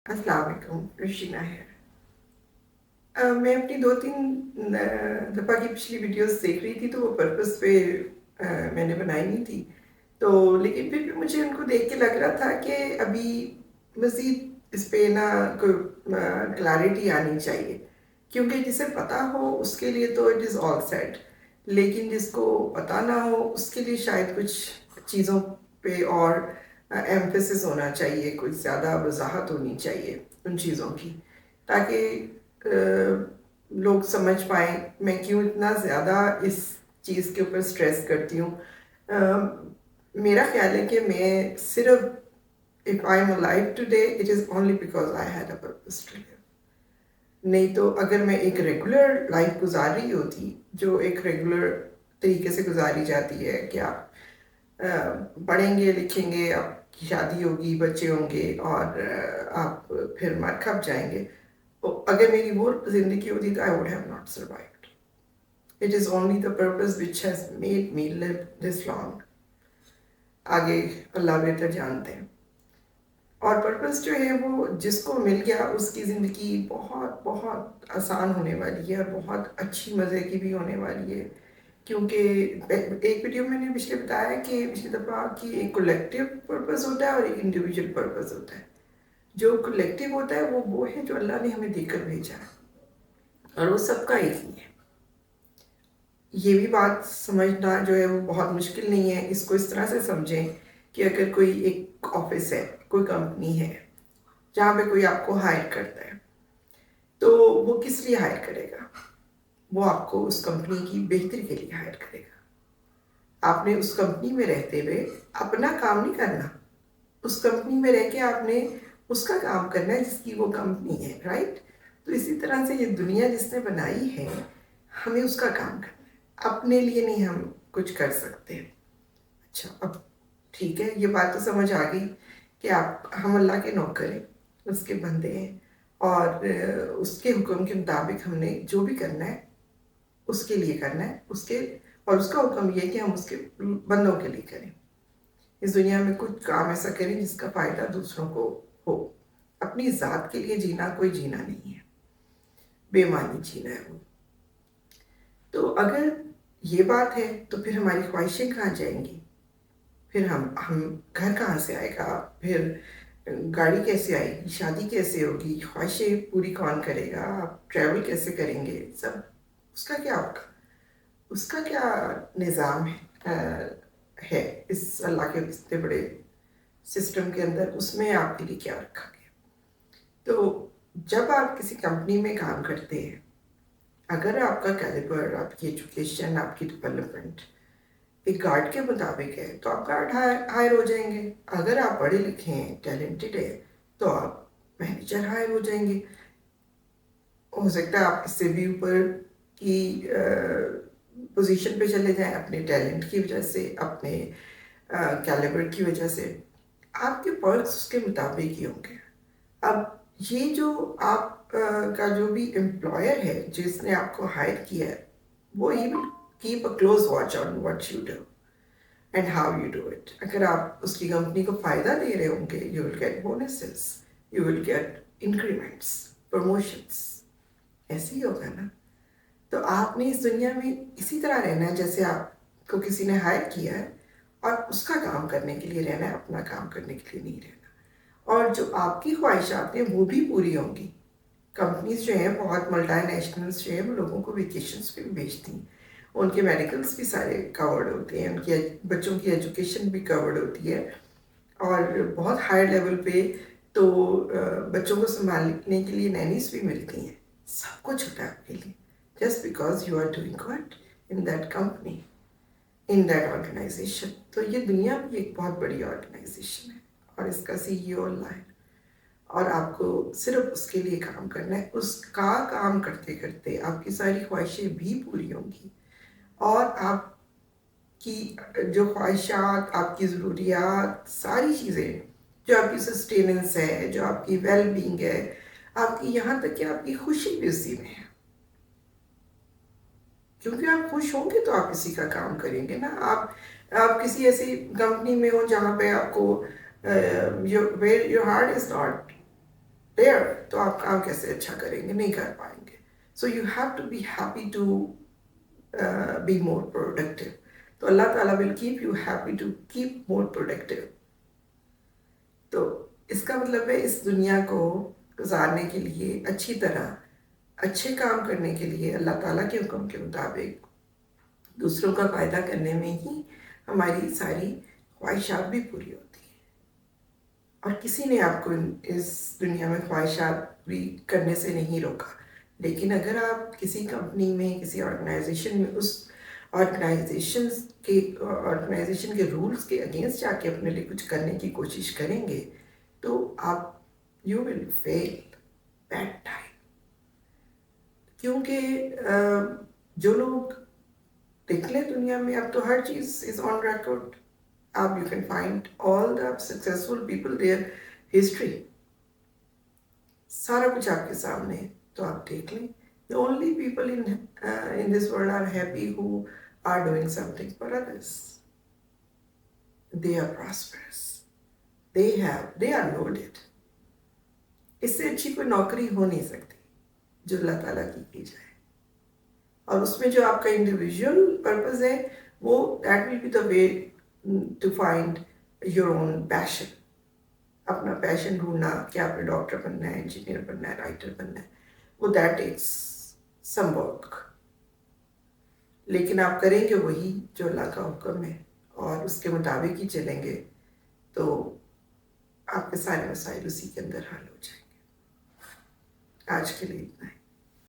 अस्सलाम वालेकुम, रशीना है। मैं अपनी 2-3 दफ़ा की पिछली वीडियोस देख रही थी, तो वो पर्पस पे मैंने बनाई नहीं थी। तो लेकिन फिर भी मुझे उनको देख के लग रहा था कि अभी मज़ीद इस पे ना कोई क्लैरिटी आनी चाहिए, क्योंकि जिसे पता हो उसके लिए तो इट इज़ ऑल सेट, लेकिन जिसको पता ना हो उसके लिए शायद कुछ चीज़ों पे और एम्फेसिस होना चाहिए, कुछ ज़्यादा वजाहत होनी चाहिए उन चीज़ों की, ताकि लोग समझ पाएँ मैं क्यों इतना ज़्यादा इस चीज़ के ऊपर स्ट्रेस करती हूँ। मेरा ख्याल है कि मैं सिर्फ if I am alive today it is only because I had a purpose to live. नहीं तो अगर मैं एक रेगुलर लाइफ गुजार रही होती, जो एक रेगुलर तरीके से गुजारी जाती है कि आप पढ़ेंगे लिखेंगे, आपकी शादी होगी, बच्चे होंगे और आप फिर मर खप जाएंगे, तो अगर मेरी वो ज़िंदगी होती तो I would have not survived. It is only the purpose which has made me live this long. आगे अल्लाह बेहतर जानते हैं। और पर्पस जो है वो जिसको मिल गया उसकी ज़िंदगी बहुत बहुत आसान होने वाली है और बहुत अच्छी मज़े की भी होने वाली है, क्योंकि एक वीडियो में मैंने पिछले बताया कि पिछली दफ़ा कि एक कलेक्टिव पर्पस होता है और एक इंडिविजुअल पर्पस होता है। जो कलेक्टिव होता है वो है जो अल्लाह ने हमें देकर भेजा है, और वो सबका एक ही है। ये भी बात समझना जो है वो बहुत मुश्किल नहीं है। इसको इस तरह से समझें कि अगर कोई एक ऑफिस है, कोई कंपनी है जहाँ पे कोई आपको हायर करता है, तो वो किस लिए हायर करेगा? वो आपको उस कंपनी की बेहतरी के लिए हायर करेगा। आपने उस कंपनी में रहते हुए अपना काम नहीं करना, उस कंपनी में रह के आपने उसका काम करना है जिसकी वो कंपनी है, राइट? तो इसी तरह से ये दुनिया जिसने बनाई है, हमें उसका काम करना है, अपने लिए नहीं हम कुछ कर सकते। अच्छा, अब ठीक है, ये बात तो समझ आ गई कि आप हम अल्लाह के नौकर हैं, उसके बंदे हैं, और उसके हुक्म के मुताबिक हमने जो भी करना है उसके लिए करना है, उसके और उसका हुक्म ये है कि हम उसके बंदों के लिए करें। इस दुनिया में कुछ काम ऐसा करें जिसका फ़ायदा दूसरों को हो। अपनी ज़ात के लिए जीना कोई जीना नहीं है, बेमानी जीना है वो। तो अगर ये बात है तो फिर हमारी ख्वाहिशें कहाँ जाएंगी? फिर हम घर कहाँ से आएगा? फिर गाड़ी कैसे आएगी? शादी कैसे होगी? ख्वाहिशें पूरी कौन करेगा? आप ट्रैवल कैसे करेंगे? सब उसका क्या होगा? उसका क्या निज़ाम है इस अल्लाह के इतने बड़े सिस्टम के अंदर? उसमें आपके लिए क्या रखा गया? तो जब आप किसी कंपनी में काम करते हैं, अगर आपका कैलिबर, आपकी एजुकेशन, आपकी डेवलपमेंट एक गार्ड के मुताबिक है तो आप गार्ड हायर हो जाएंगे। अगर आप पढ़े लिखे हैं, टैलेंटेड है, तो आप मैनेजर हायर हो जाएंगे। हो सकता है आप इससे भी ऊपर की पोजीशन पे चले जाएं अपने टैलेंट की वजह से, अपने कैलिबर की वजह से। आपके पर्क्स उसके मुताबिक ही होंगे। अब ये जो आप का जो भी एम्प्लॉयर है जिसने आपको हायर किया है, वो he will keep a close watch on what you do and how you do it. अगर आप उसकी कंपनी को फ़ायदा दे रहे होंगे, you will get bonuses, you will get increments, promotions, ऐसे ही होगा ना। तो आपने इस दुनिया में इसी तरह रहना है जैसे आपको किसी ने हायर किया है, और उसका काम करने के लिए रहना है, अपना काम करने के लिए नहीं रहना। और जो आपकी ख्वाहिशात हैं वो भी पूरी होंगी। कंपनीज जो हैं, बहुत मल्टीनेशनल्स जो हैं, वो लोगों को वेकेशंस पे भी भेजती हैं, उनके मेडिकल्स भी सारे कवर्ड होते हैं, उनकी बच्चों की एजुकेशन भी कवर्ड होती है, और बहुत हाई लेवल पे तो बच्चों को संभालने के लिए नैनीज भी मिलती हैं। सब कुछ होता है आपके लिए, just because you are doing good in that company, in that organisation. तो ये दुनिया भी एक बहुत बड़ी ऑर्गेनाइजेशन है, और इसका सीईओ अल्लाह है, और आपको सिर्फ उसके लिए काम करना है। उसका काम करते करते आपकी सारी ख्वाहिशें भी पूरी होंगी, और आपकी जो ख्वाहिशात, आपकी ज़रूरियात, सारी चीज़ें, जो आपकी सस्टेनेंस है, जो आपकी वेल बींग है, आपकी यहाँ तक कि आपकी खुशी भी उसी में है। क्योंकि आप खुश होंगे तो आप किसी का काम करेंगे ना। आप किसी ऐसी कंपनी में हो जहाँ पे आपको where your heart is not there, तो आप काम कैसे अच्छा करेंगे? नहीं कर पाएंगे. So you have to be happy to be more productive. तो Allah Taala will keep you happy to keep more productive. तो इसका मतलब है इस दुनिया को गुजारने के लिए अच्छी तरह, अच्छे काम करने के लिए अल्लाह ताला के हुक्म के मुताबिक दूसरों का फ़ायदा करने में ही हमारी सारी ख्वाहिशात भी पूरी होती हैं. और किसी ने आपको इस दुनिया में ख्वाहिशात पूरी करने से नहीं रोका. लेकिन अगर आप किसी कंपनी में, किसी ऑर्गेनाइजेशन में, उस ऑर्गेनाइजेशन के रूल्स के अगेंस्ट जाके अपने लिए कुछ करने की कोशिश करेंगे तो आप you will fail bad time. क्योंकि जो लोग देख लें दुनिया में अब तो हर चीज़ इज़ ऑन रिकॉर्ड. आप you can find all the successful people, there history, सारा कुछ आपके सामने है. तो आप देख लें. The only people in this world are happy who are doing something for others. They are prosperous. They are loaded. इससे अच्छी कोई नौकरी हो नहीं सकती जो अल्लाह ताला की जाए. और उसमें जो आपका इंडिविजुअल पर्पस है वो that will be the way to find your own passion. अपना पैशन ढूंढना कि आपने डॉक्टर बनना है, इंजीनियर बनना है, राइटर बनना है, वो दैट टेक्स सम वर्क. लेकिन आप करेंगे वही जो अल्लाह का हुक्म है और उसके मुताबिक ही चलेंगे तो आपके सारे मसाइल उसी के अंदर हल हो जाएंगे. आज के लिए इतना ही.